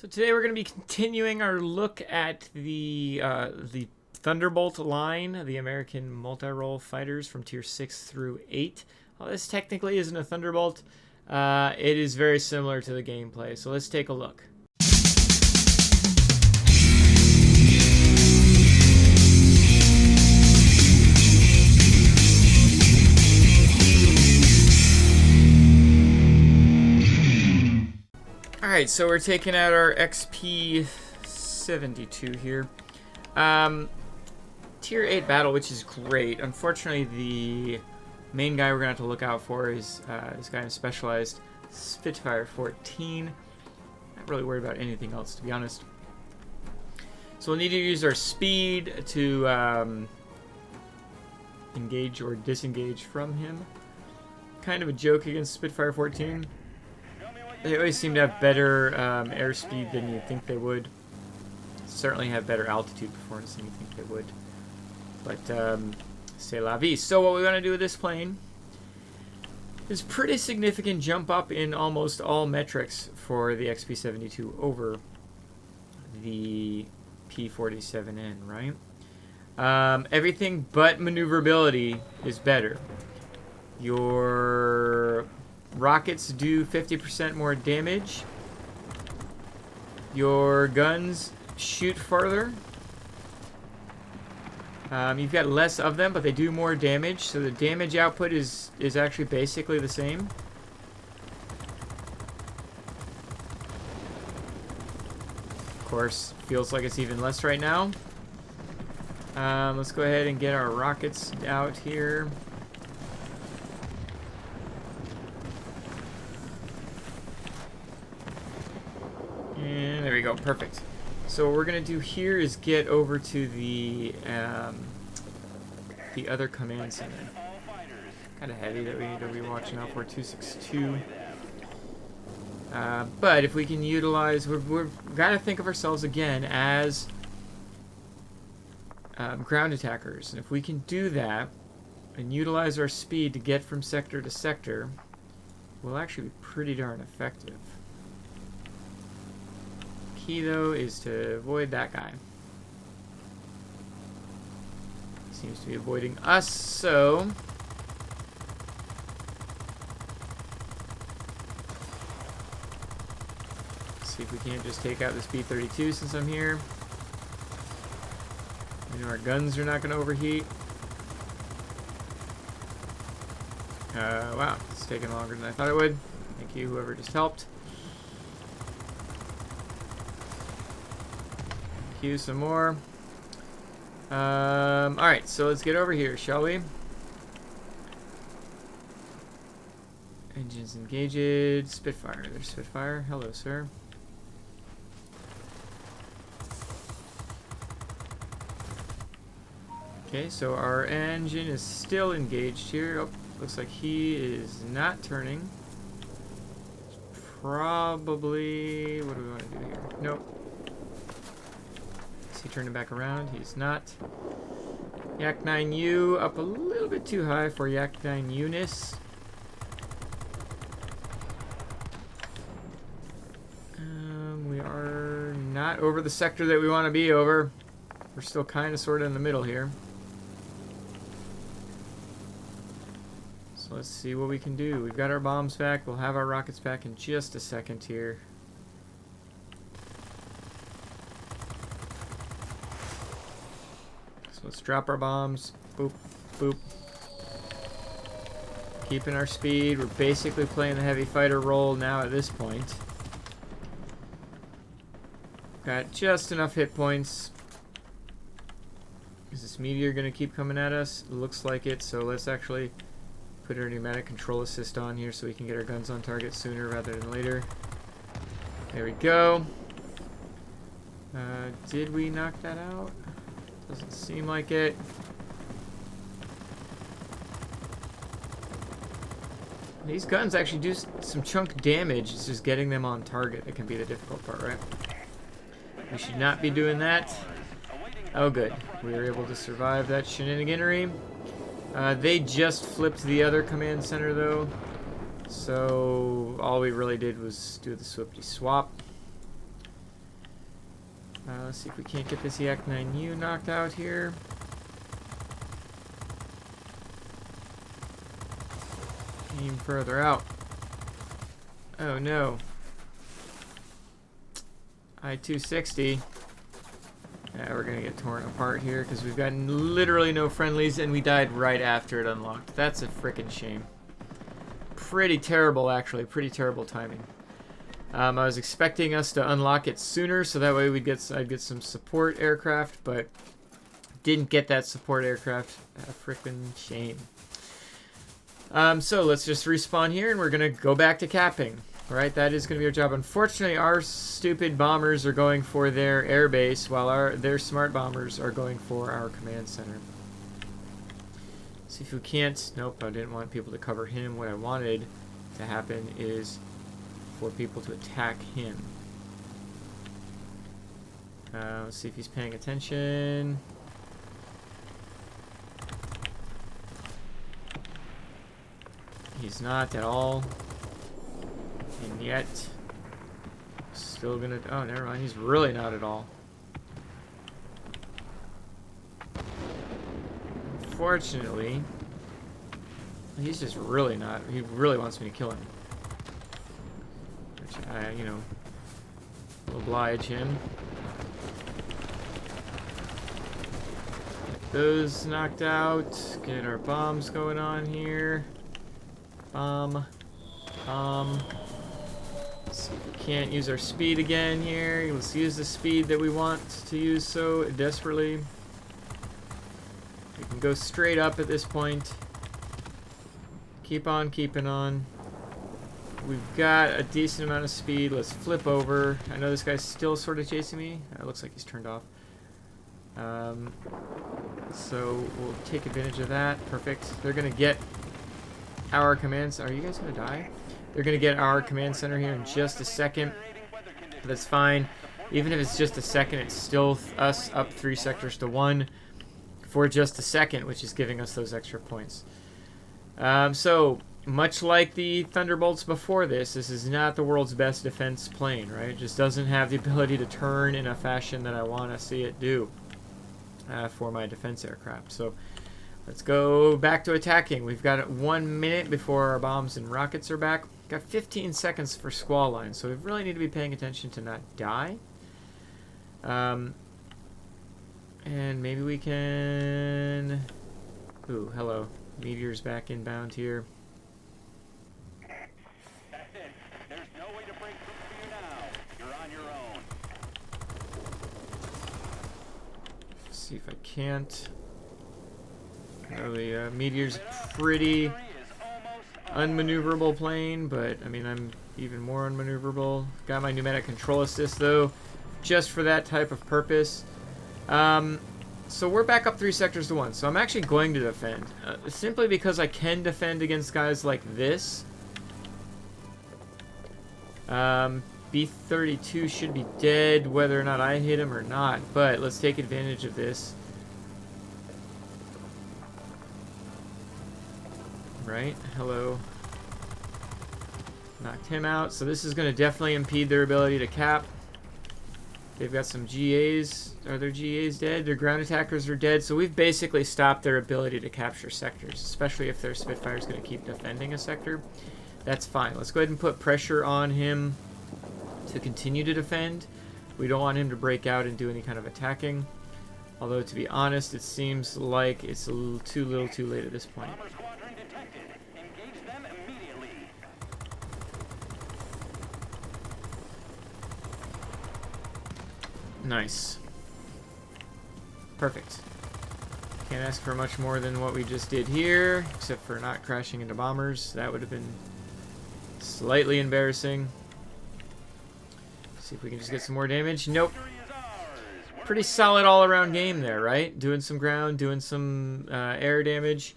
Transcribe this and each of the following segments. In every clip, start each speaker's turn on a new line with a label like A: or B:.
A: So today we're going to be continuing our look at the Thunderbolt line, the American multi-role fighters from tier 6 through 8. Well, this technically isn't a Thunderbolt. It is very similar to the gameplay, so let's take a look. Alright, so we're taking out our XP-72 here. Tier 8 battle, which is great. Unfortunately, the main guy we're going to have to look out for is this guy in specialized Spitfire 14. Not really worried about anything else, to be honest. So we'll need to use our speed to engage or disengage from him. Kind of a joke against Spitfire 14. They always seem to have better airspeed than you'd think they would. Certainly have better altitude performance than you think they would. But, c'est la vie. So what we want to do with this plane is pretty significant jump up in almost all metrics for the XP-72 over the P-47N, right? Everything but maneuverability is better. Your rockets do 50% more damage. Your guns shoot farther. You've got less of them, but they do more damage, so the damage output is actually basically the same. Of course, feels like it's even less right now. Let's go ahead and get our rockets out here. And there we go, perfect. So what we're gonna do here is get over to the other command center. Kind of heavy that we need to be watching out for 262. But if we can utilize, we've got to think of ourselves again as ground attackers, and if we can do that and utilize our speed to get from sector to sector, we'll actually be pretty darn effective. Key though is to avoid that guy. Seems to be avoiding us, so let's see if we can't just take out this B-32 since I'm here. I know our guns are not going to overheat. Wow, it's taking longer than I thought it would. Thank you, whoever just helped. Queue some more. Alright, so let's get over here, shall we? Engines engaged. Spitfire. There's Spitfire. Hello, sir. Okay, so our engine is still engaged here. Oh, looks like he is not turning. Probably... what do we want to do here? Nope. Is he turning back around? He's not. Yak 9U up a little bit too high for Yak 9U-ness. We are not over the sector that we want to be over. We're still kind of sort of in the middle here. So let's see what we can do. We've got our bombs back. We'll have our rockets back in just a second here. Let's drop our bombs. Boop, boop. Keeping our speed. We're basically playing the heavy fighter role now at this point. Got just enough hit points. Is this meteor going to keep coming at us? It looks like it, so let's actually put our pneumatic control assist on here so we can get our guns on target sooner rather than later. There we go. Did we knock that out? Doesn't seem like it. These guns actually do some chunk damage. It's just getting them on target that can be the difficult part, right? We should not be doing that. Oh, good. We were able to survive that shenaniganery. They just flipped the other command center, though. So all we really did was do the swiftly swap. Let's see if we can't get this Yak-9U knocked out here. Aim further out. Oh no. I-260. Yeah, we're gonna get torn apart here because we've got literally no friendlies and we died right after it unlocked. That's a frickin' shame. Pretty terrible, actually. Pretty terrible timing. I was expecting us to unlock it sooner so that way I'd get some support aircraft, but didn't get that support aircraft. A frickin' shame. So let's just respawn here and we're gonna go back to capping. Right, that is going to be our job. Unfortunately, our stupid bombers are going for their airbase, while their smart bombers are going for our command center. See if we can't... Nope, I didn't want people to cover him. What I wanted to happen is for people to attack him. Let's see if he's paying attention. He's not at all. And yet, still gonna... Oh, never mind. He's really not at all. Unfortunately, he's just really not. He really wants me to kill him. Which I, you know, will oblige him. Get those knocked out. Get our bombs going on here. Bomb. So we can't use our speed again here. Let's use the speed that we want to use so desperately. We can go straight up at this point. Keep on keeping on. We've got a decent amount of speed. Let's flip over. I know this guy's still sort of chasing me. It looks like he's turned off. So we'll take advantage of that. Perfect. They're going to get our commands. Are you guys going to die? They're going to get our command center here in just a second. But that's fine. Even if it's just a second, it's still us up 3 sectors to 1 for just a second, which is giving us those extra points. So, much like the Thunderbolts before this is not the world's best defense plane, right? It just doesn't have the ability to turn in a fashion that I want to see it do for my defense aircraft. So, let's go back to attacking. We've got 1 minute before our bombs and rockets are back. Got 15 seconds for squall line, so we really need to be paying attention to not die. And maybe we can... Ooh, hello. Meteor's back inbound here.
B: That's it. There's no way to break through for you now. You're on your own.
A: Let's see if I can't. Oh, the Meteor's pretty unmaneuverable plane, but I mean, I'm even more unmaneuverable. Got my pneumatic control assist though, just for that type of purpose. So we're back up 3 sectors to 1. So I'm actually going to defend, simply because I can defend against guys like this. B-32 should be dead, whether or not I hit him or not. But let's take advantage of this. Right, hello. Knocked him out. So this is going to definitely impede their ability to cap. They've got some GAs. Are their GAs dead? Their ground attackers are dead. So we've basically stopped their ability to capture sectors, especially if their Spitfire's going to keep defending a sector. That's fine. Let's go ahead and put pressure on him to continue to defend. We don't want him to break out and do any kind of attacking. Although, to be honest, it seems like it's a little too late at this point.
B: Bomber squadron detected. Engage them immediately.
A: Nice. Perfect. Can't ask for much more than what we just did here, except for not crashing into bombers. That would have been slightly embarrassing. See if we can just get some more damage. Nope. Pretty solid all-around game there, right? Doing some ground, doing some air damage,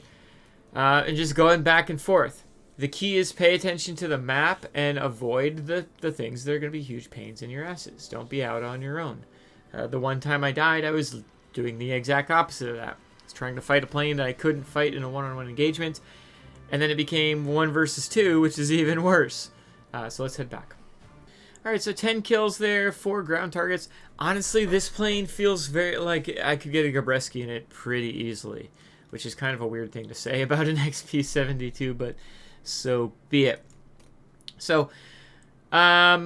A: and just going back and forth. The key is pay attention to the map and avoid the things that are going to be huge pains in your asses. Don't be out on your own. The one time I died, I was doing the exact opposite of that. I was trying to fight a plane that I couldn't fight in a one-on-one engagement, and then it became 1 versus 2, which is even worse. So let's head back. All right, so 10 kills there, 4 ground targets. Honestly, this plane feels very like I could get a Gabreski in it pretty easily, which is kind of a weird thing to say about an XP-72, but so be it. So, I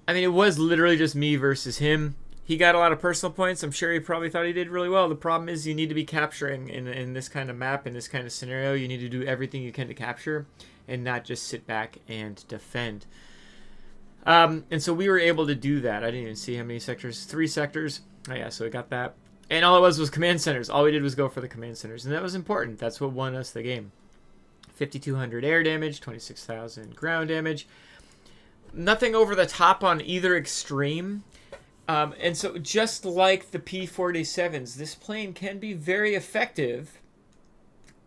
A: mean, it was literally just me versus him. He got a lot of personal points. I'm sure he probably thought he did really well. The problem is you need to be capturing in this kind of map, in this kind of scenario. You need to do everything you can to capture and not just sit back and defend. And so we were able to do that. I didn't even see how many sectors. 3 sectors. Oh, yeah, so we got that. And all it was command centers. All we did was go for the command centers. And that was important. That's what won us the game. 5,200 air damage, 26,000 ground damage. Nothing over the top on either extreme. And so just like the P-47s, this plane can be very effective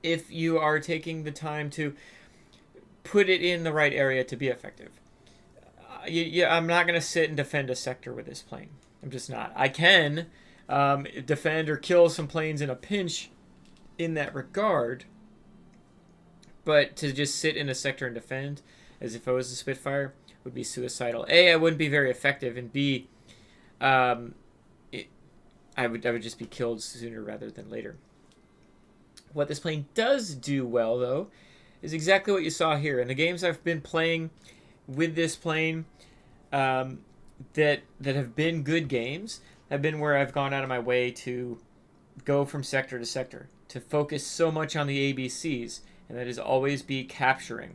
A: if you are taking the time to put it in the right area to be effective. I'm not going to sit and defend a sector with this plane. I'm just not. I can defend or kill some planes in a pinch in that regard, but to just sit in a sector and defend as if I was a Spitfire would be suicidal. A, I wouldn't be very effective, and B, I would just be killed sooner rather than later. What this plane does do well, though, is exactly what you saw here. In the games I've been playing with this plane that have been good games have been where I've gone out of my way to go from sector to sector, to focus so much on the ABCs, and that is always be capturing.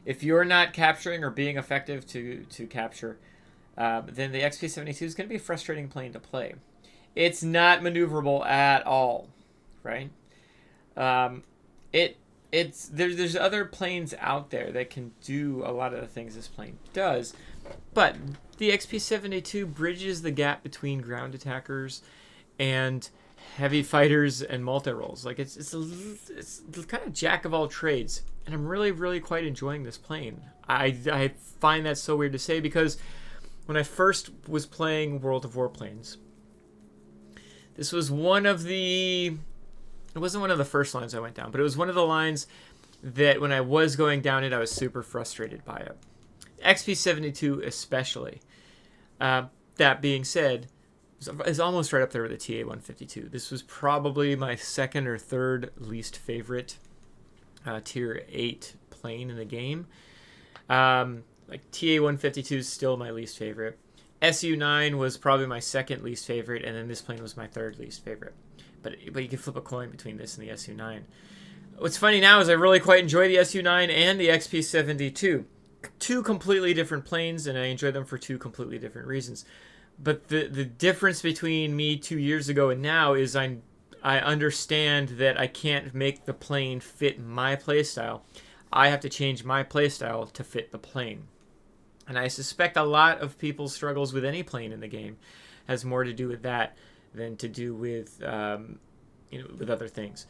A: If you're not capturing or being effective to capture, then the XP-72 is going to be a frustrating plane to play. It's not maneuverable at all, right? There's other planes out there that can do a lot of the things this plane does, but the XP-72 bridges the gap between ground attackers and heavy fighters and multi-rolls. Like it's kind of jack of all trades, and I'm really quite enjoying this plane. I find that so weird to say, because when I first was playing World of Warplanes, this was one of the... It wasn't one of the first lines I went down, but it was one of the lines that when I was going down it, I was super frustrated by it. XP-72 especially. That being said, is almost right up there with the TA-152. This was probably my second or third least favorite Tier 8 plane in the game. Like TA-152 is still my least favorite. SU-9 was probably my second least favorite, and then this plane was my third least favorite. But you can flip a coin between this and the SU-9. What's funny now is I really quite enjoy the SU-9 and the XP-72. 2 completely different planes, and I enjoy them for 2 completely different reasons. But the difference between me 2 years ago and now is I understand that I can't make the plane fit my playstyle. I have to change my playstyle to fit the plane. And I suspect a lot of people's struggles with any plane in the game has more to do with that than to do with with other things.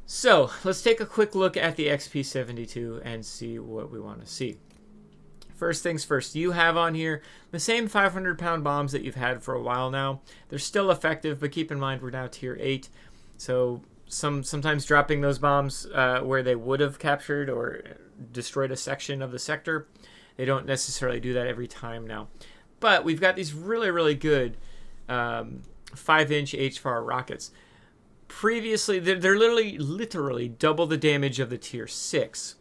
A: So let's take a quick look at the XP-72 and see what we want to see. First things first, you have on here the same 500-pound bombs that you've had for a while now. They're still effective, but keep in mind we're now Tier 8, so sometimes dropping those bombs where they would have captured or destroyed a section of the sector, they don't necessarily do that every time now. But we've got these really good 5-inch HFAR rockets. Previously, they're literally double the damage of the Tier 6.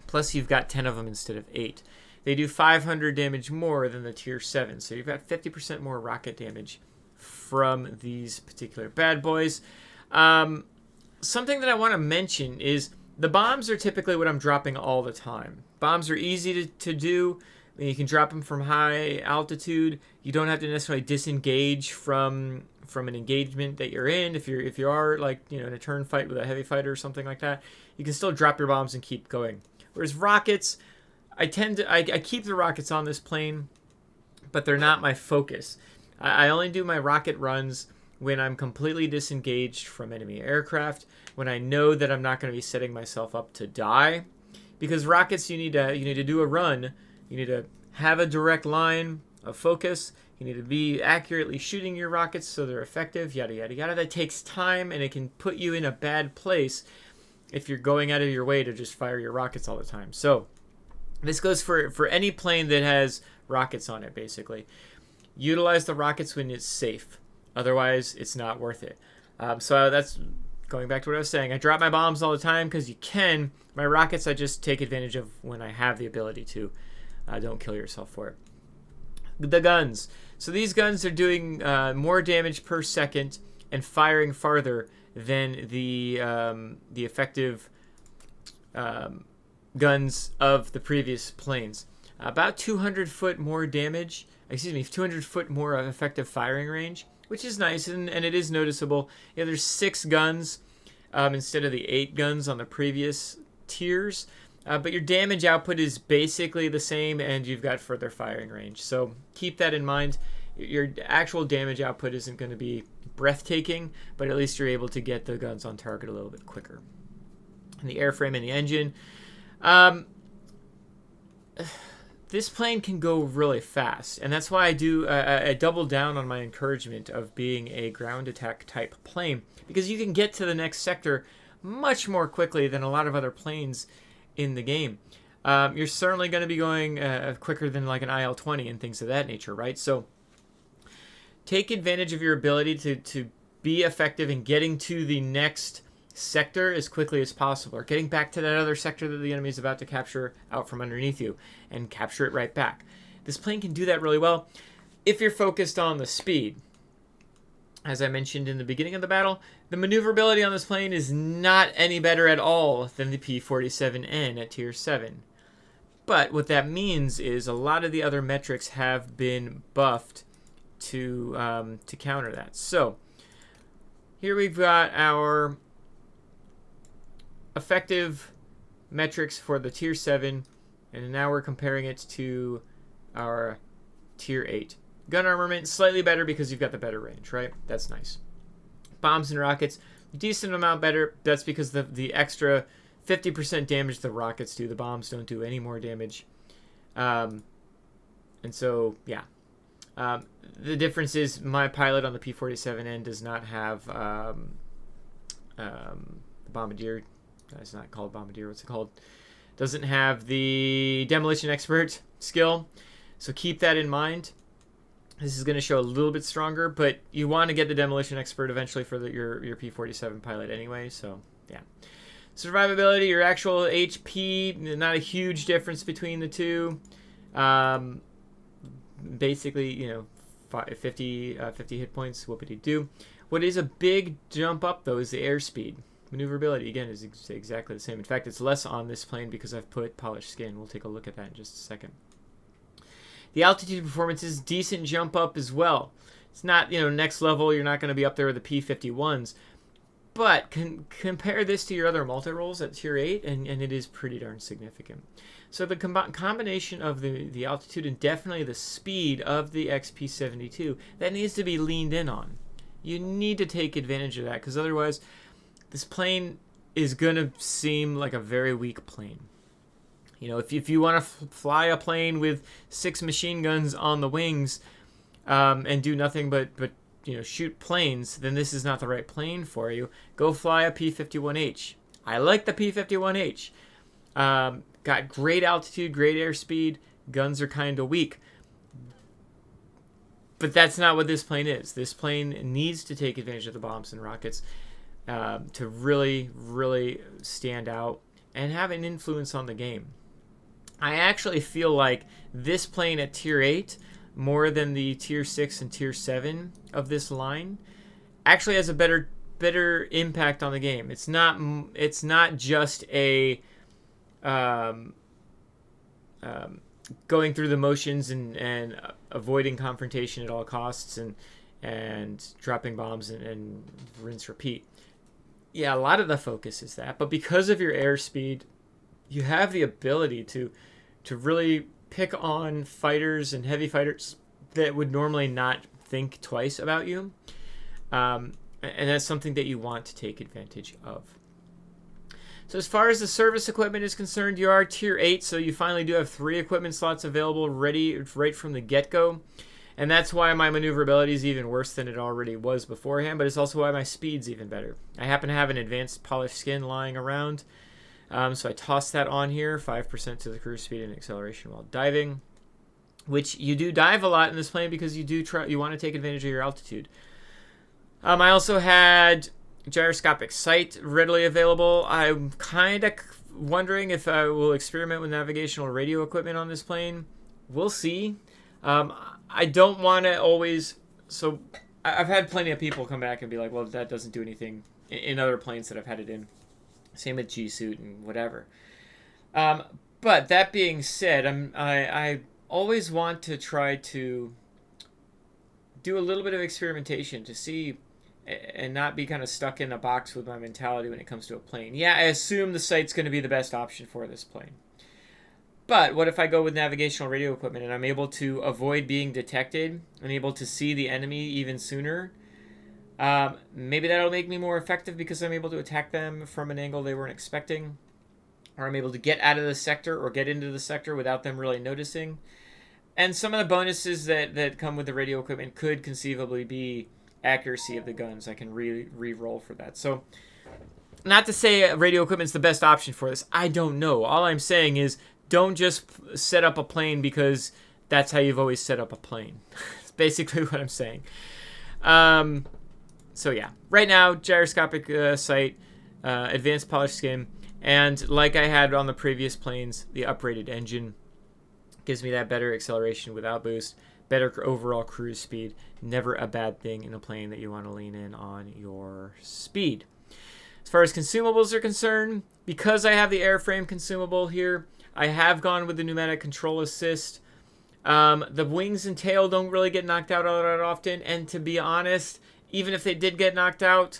A: Plus, you've got 10 of them instead of 8. They do 500 damage more than the Tier 7. So you've got 50% more rocket damage from these particular bad boys. Something that I want to mention is the bombs are typically what I'm dropping all the time. Bombs are easy to do. I mean, you can drop them from high altitude. You don't have to necessarily disengage from an engagement that you're in. If you are like in a turn fight with a heavy fighter or something like that, you can still drop your bombs and keep going. Whereas rockets, I keep the rockets on this plane, but they're not my focus. I only do my rocket runs when I'm completely disengaged from enemy aircraft, when I know that I'm not going to be setting myself up to die. Because rockets, you need to do a run. You need to have a direct line of focus. You need to be accurately shooting your rockets so they're effective, yada, yada, yada. That takes time, and it can put you in a bad place if you're going out of your way to just fire your rockets all the time. So This goes for any plane that has rockets on it, basically. Utilize the rockets when it's safe. Otherwise, it's not worth it. So that's going back to what I was saying. I drop my bombs all the time because you can. My rockets, I just take advantage of when I have the ability to. Don't kill yourself for it. The guns. So these guns are doing more damage per second and firing farther than the effective guns of the previous planes. About 200 foot more damage. 200 foot more effective firing range, which is nice, and it is noticeable. Yeah, there's 6 guns instead of the 8 guns on the previous tiers, but your damage output is basically the same, and you've got further firing range. So keep that in mind. Your actual damage output isn't going to be breathtaking, but at least you're able to get the guns on target a little bit quicker. And the airframe and the engine. This plane can go really fast, and that's why I double down on my encouragement of being a ground attack type plane, because you can get to the next sector much more quickly than a lot of other planes in the game. You're certainly going to be going quicker than like an IL-20 and things of that nature, right? So take advantage of your ability to be effective in getting to the next sector as quickly as possible, or getting back to that other sector that the enemy is about to capture out from underneath you and capture it right back. This plane can do that really well if you're focused on the speed. As I mentioned in the beginning of the battle, the maneuverability on this plane is not any better at all than the P-47N at Tier 7. But what that means is a lot of the other metrics have been buffed to counter that. So here we've got our effective metrics for the Tier 7, and now we're comparing it to our Tier 8. Gun armament, slightly better because you've got the better range, right? That's nice. Bombs and rockets, decent amount better. That's because the extra 50% damage the rockets do. The bombs don't do any more damage. And so, yeah. The difference is my pilot on the P-47N does not have the Bombardier. It's not called Bombardier. What's it called? Doesn't have the Demolition Expert skill. So keep that in mind. This is going to show a little bit stronger, but you want to get the Demolition Expert eventually for your P-47 pilot anyway. So, yeah. Survivability, your actual HP, not a huge difference between the two. Basically, 50 hit points, whoopity-doo. What is a big jump up, though, is the airspeed. Maneuverability, again, is exactly the same. In fact, it's less on this plane because I've put polished skin. We'll take a look at that in just a second. The altitude performance is decent jump up as well. It's not, next level. You're not going to be up there with the P-51s. But compare this to your other multi-rolls at Tier 8, and it is pretty darn significant. So the combination of the altitude and definitely the speed of the XP-72, that needs to be leaned in on. You need to take advantage of that, because otherwise this plane is going to seem like a very weak plane. If you want to fly a plane with 6 machine guns on the wings and do nothing but shoot planes, then this is not the right plane for you. Go fly a P-51H. I like the P-51H. Got great altitude, great airspeed. Guns are kind of weak. But that's not what this plane is. This plane needs to take advantage of the bombs and rockets to really, really stand out and have an influence on the game. I actually feel like this plane at Tier 8, more than the Tier 6 and Tier 7 of this line, actually has a better impact on the game. It's not just a going through the motions and avoiding confrontation at all costs and dropping bombs and rinse repeat. Yeah, a lot of the focus is that, but because of your airspeed, you have the ability to really pick on fighters and heavy fighters that would normally not think twice about you. And that's something that you want to take advantage of. So as far as the service equipment is concerned, you are Tier 8, so you finally do have 3 equipment slots available ready right from the get-go. And that's why my maneuverability is even worse than it already was beforehand, but it's also why my speed's even better. I happen to have an advanced polished skin lying around. So I tossed that on here, 5% to the cruise speed and acceleration while diving, which you do dive a lot in this plane because you want to take advantage of your altitude. I also had gyroscopic sight readily available. I'm kind of wondering if I will experiment with navigational radio equipment on this plane. We'll see. I don't want to always... So I've had plenty of people come back and be like, well, that doesn't do anything in other planes that I've had it in. Same with G Suit and whatever. But that being said, I always want to try to do a little bit of experimentation to see and not be kind of stuck in a box with my mentality when it comes to a plane. Yeah, I assume the sight's going to be the best option for this plane. But what if I go with navigational radio equipment and I'm able to avoid being detected and able to see the enemy even sooner? Maybe that'll make me more effective because I'm able to attack them from an angle they weren't expecting. Or I'm able to get out of the sector or get into the sector without them really noticing. And some of the bonuses that come with the radio equipment could conceivably be accuracy of the guns. I can re-roll for that. So, not to say radio equipment's the best option for this. I don't know. All I'm saying is don't just set up a plane because that's how you've always set up a plane. That's basically what I'm saying. So yeah, right now, gyroscopic sight, advanced polished skin, and like I had on the previous planes, the uprated engine gives me that better acceleration without boost, better overall cruise speed. Never a bad thing in a plane that you want to lean in on your speed. As far as consumables are concerned, because I have the airframe consumable here, I have gone with the pneumatic control assist. The wings and tail don't really get knocked out all that often, and to be honest, even if they did get knocked out,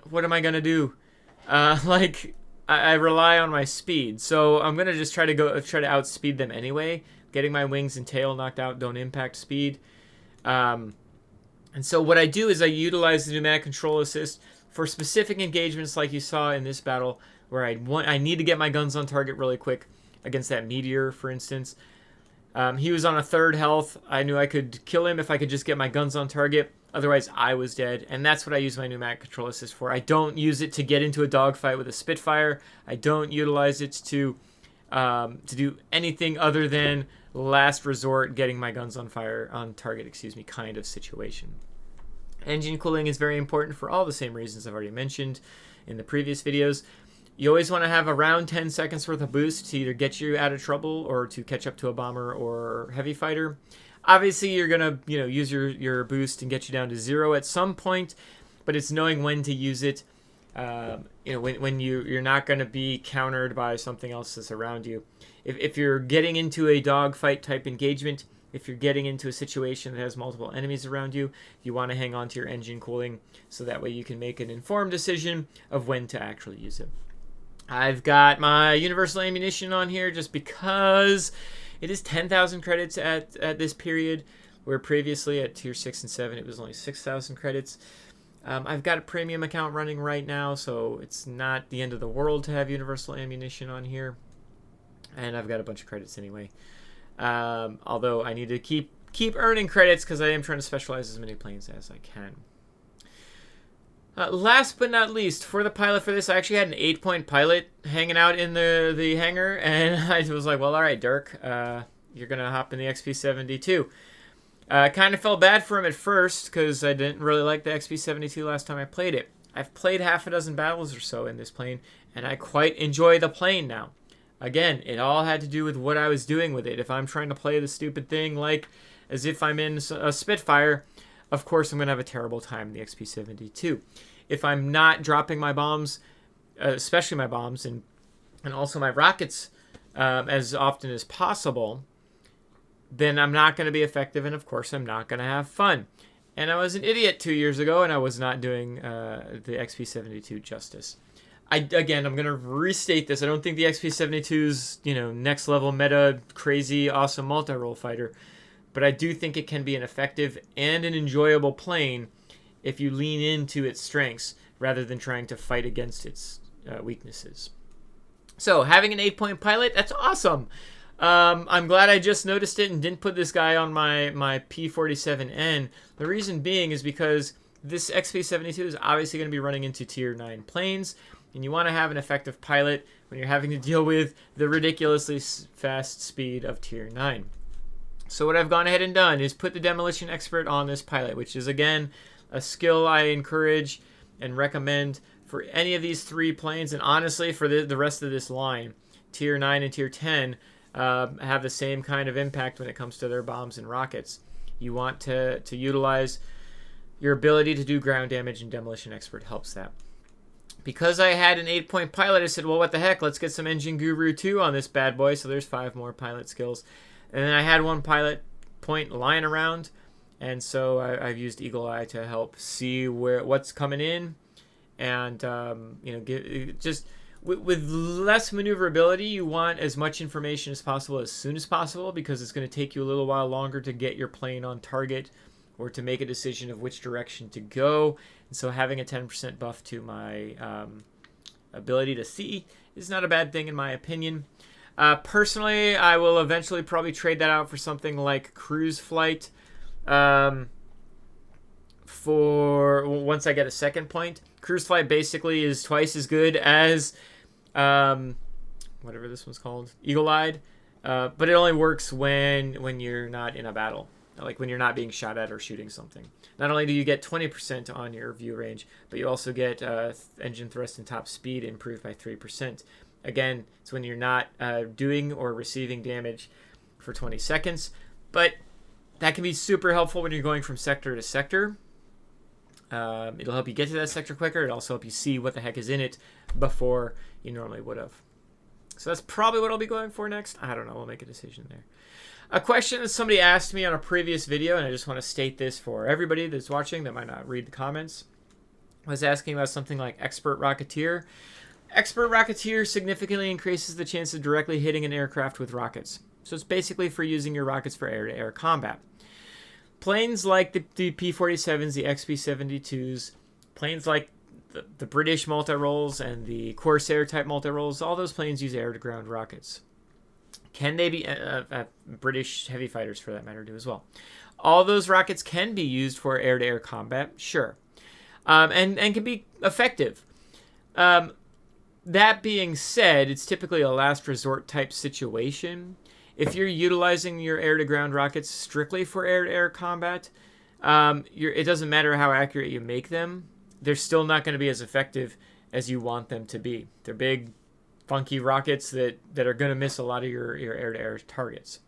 A: what am I going to do? I rely on my speed, so I'm going to just try to outspeed them anyway. Getting my wings and tail knocked out don't impact speed. And so what I do is I utilize the pneumatic control assist for specific engagements like you saw in this battle where I need to get my guns on target really quick against that meteor, for instance. He was on a 3rd health. I knew I could kill him if I could just get my guns on target. Otherwise, I was dead, and that's what I use my pneumatic control assist for. I don't use it to get into a dogfight with a Spitfire. I don't utilize it to do anything other than last resort, getting my guns on target, kind of situation. Engine cooling is very important for all the same reasons I've already mentioned in the previous videos. You always want to have around 10 seconds worth of boost to either get you out of trouble or to catch up to a bomber or heavy fighter. Obviously, you're going to use your boost and get you down to 0 at some point, but it's knowing when to use it. When you're not going to be countered by something else that's around you. If you're getting into a dogfight type engagement, if you're getting into a situation that has multiple enemies around you, you want to hang on to your engine cooling so that way you can make an informed decision of when to actually use it. I've got my universal ammunition on here just because it is 10,000 credits at this period, where previously at tier 6 and 7 it was only 6,000 credits. I've got a premium account running right now, so it's not the end of the world to have universal ammunition on here. And I've got a bunch of credits anyway. Although I need to keep earning credits because I am trying to specialize as many planes as I can. Last but not least, for the pilot for this, I actually had an 8-point pilot hanging out in the hangar, and I was like, well, all right, Dirk, you're going to hop in the XP-72. Kind of felt bad for him at first because I didn't really like the XP-72 last time I played it. I've played half a dozen battles or so in this plane, and I quite enjoy the plane now. Again, it all had to do with what I was doing with it. If I'm trying to play the stupid thing like as if I'm in a Spitfire, of course I'm going to have a terrible time in the XP-72. If I'm not dropping my bombs, especially my bombs and also my rockets as often as possible, then I'm not going to be effective, and of course I'm not going to have fun. And I was an idiot 2 years ago, and I was not doing the XP-72 justice. I'm going to restate this. I don't think the XP-72's next level meta crazy awesome multi-role fighter, but I do think it can be an effective and an enjoyable plane if you lean into its strengths rather than trying to fight against its weaknesses. So having an 8-point pilot, that's awesome. I'm glad I just noticed it and didn't put this guy on my P-47N. The reason being is because this XP-72 is obviously going to be running into tier 9 planes. And you want to have an effective pilot when you're having to deal with the ridiculously fast speed of Tier 9. So what I've gone ahead and done is put the Demolition Expert on this pilot, which is, again, a skill I encourage and recommend for any of these 3 planes, and honestly for the rest of this line. Tier 9 and Tier 10 have the same kind of impact when it comes to their bombs and rockets. You want to utilize your ability to do ground damage, and Demolition Expert helps that. Because I had an 8-point pilot, I said, well, what the heck, let's get some Engine Guru 2 on this bad boy, so there's 5 more pilot skills. And then I had 1 pilot point lying around, and so I've used Eagle Eye to help see what's coming in, and with less maneuverability, you want as much information as possible as soon as possible, because it's going to take you a little while longer to get your plane on target or to make a decision of which direction to go. And so having a 10% buff to my ability to see is not a bad thing in my opinion. Personally, I will eventually probably trade that out for something like Cruise Flight for once I get a 2nd point. Cruise Flight basically is twice as good as whatever this one's called, Eagle-Eyed, but it only works when you're not in a battle, like when you're not being shot at or shooting something. Not only do you get 20% on your view range, but you also get engine thrust and top speed improved by 3%. Again, it's when you're not doing or receiving damage for 20 seconds, but that can be super helpful when you're going from sector to sector. It'll help you get to that sector quicker. It'll also help you see what the heck is in it before you normally would have. So that's probably what I'll be going for next. I don't know. We'll make a decision there. A question that somebody asked me on a previous video, and I just want to state this for everybody that's watching that might not read the comments, was asking about something like Expert Rocketeer. Expert Rocketeer significantly increases the chance of directly hitting an aircraft with rockets. So it's basically for using your rockets for air-to-air combat. Planes like the P-47s, the XP-72s, planes like the British multi-rolls and the Corsair type multi-rolls, all those planes use air-to-ground rockets. Can they be British heavy fighters for that matter do as well? All those rockets can be used for air-to-air combat, sure, and can be effective. That being said, it's typically a last resort type situation. If you're utilizing your air-to-ground rockets strictly for air-to-air combat, it doesn't matter how accurate you make them. They're still not going to be as effective as you want them to be. They're big, funky rockets that are going to miss a lot of your air-to-air targets.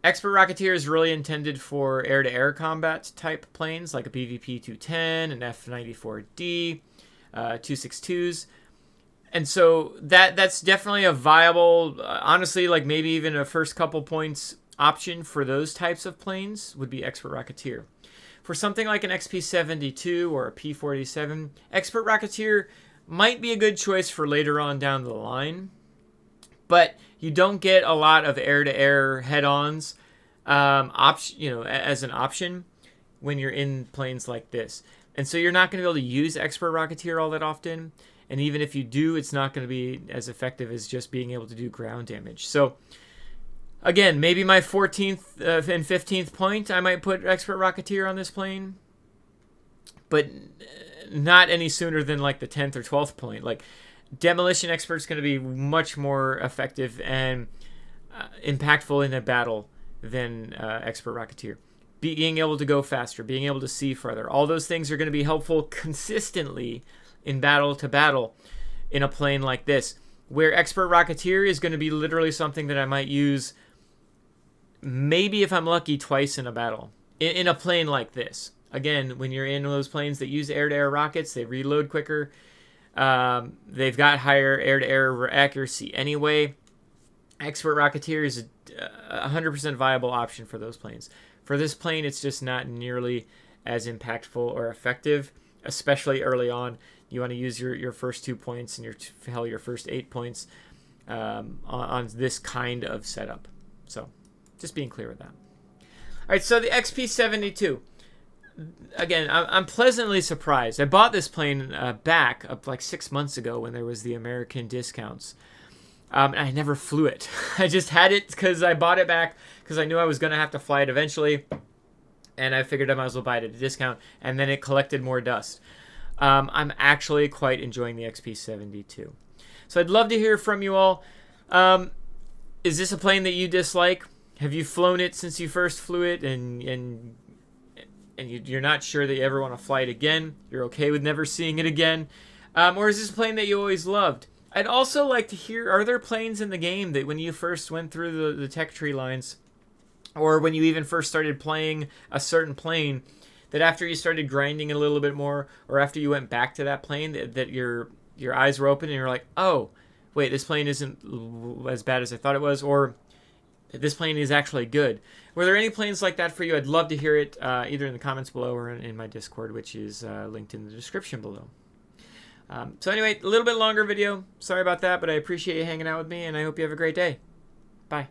A: Expert Rocketeer is really intended for air-to-air combat type planes like a BVP-210, an F-94D, 262s. And so that's definitely a viable, honestly, like maybe even a first couple points option for those types of planes would be Expert Rocketeer. For something like an XP-72 or a P-47, Expert Rocketeer might be a good choice for later on down the line, but you don't get a lot of air-to-air head-ons as an option when you're in planes like this. And so you're not going to be able to use Expert Rocketeer all that often. And even if you do, it's not going to be as effective as just being able to do ground damage. So, again, maybe my 14th and 15th point, I might put Expert Rocketeer on this plane. But not any sooner than like the 10th or 12th point. Like, Demolition Expert's going to be much more effective and impactful in a battle than Expert Rocketeer. Being able to go faster, being able to see further. All those things are going to be helpful consistently in battle to battle in a plane like this, where Expert Rocketeer is going to be literally something that I might use maybe if I'm lucky twice in a battle in a plane like this. Again, when you're in those planes that use air-to-air rockets, they reload quicker. They've got higher air-to-air accuracy anyway. Expert Rocketeer is a 100% viable option for those planes. For this plane, it's just not nearly as impactful or effective, especially early on. You want to use your first 2 points and your first 8 points on this kind of setup. So, just being clear with that. All right, so the XP-72. Again, I'm pleasantly surprised. I bought this plane back up like 6 months ago when there was the American discounts. And I never flew it. I just had it because I bought it back because I knew I was going to have to fly it eventually. And I figured I might as well buy it at a discount. And then it collected more dust. I'm actually quite enjoying the XP-72. So I'd love to hear from you all. Is this a plane that you dislike? Have you flown it since you first flew it, and you're not sure that you ever want to fly it again? You're okay with never seeing it again? Or is this a plane that you always loved? I'd also like to hear, are there planes in the game that when you first went through the tech tree lines, or when you even first started playing a certain plane, that after you started grinding a little bit more, or after you went back to that plane, that your eyes were open and you're like, oh, wait, this plane isn't as bad as I thought it was, or this plane is actually good. Were there any planes like that for you? I'd love to hear it either in the comments below or in my Discord, which is linked in the description below. So anyway, a little bit longer video. Sorry about that, but I appreciate you hanging out with me, and I hope you have a great day. Bye.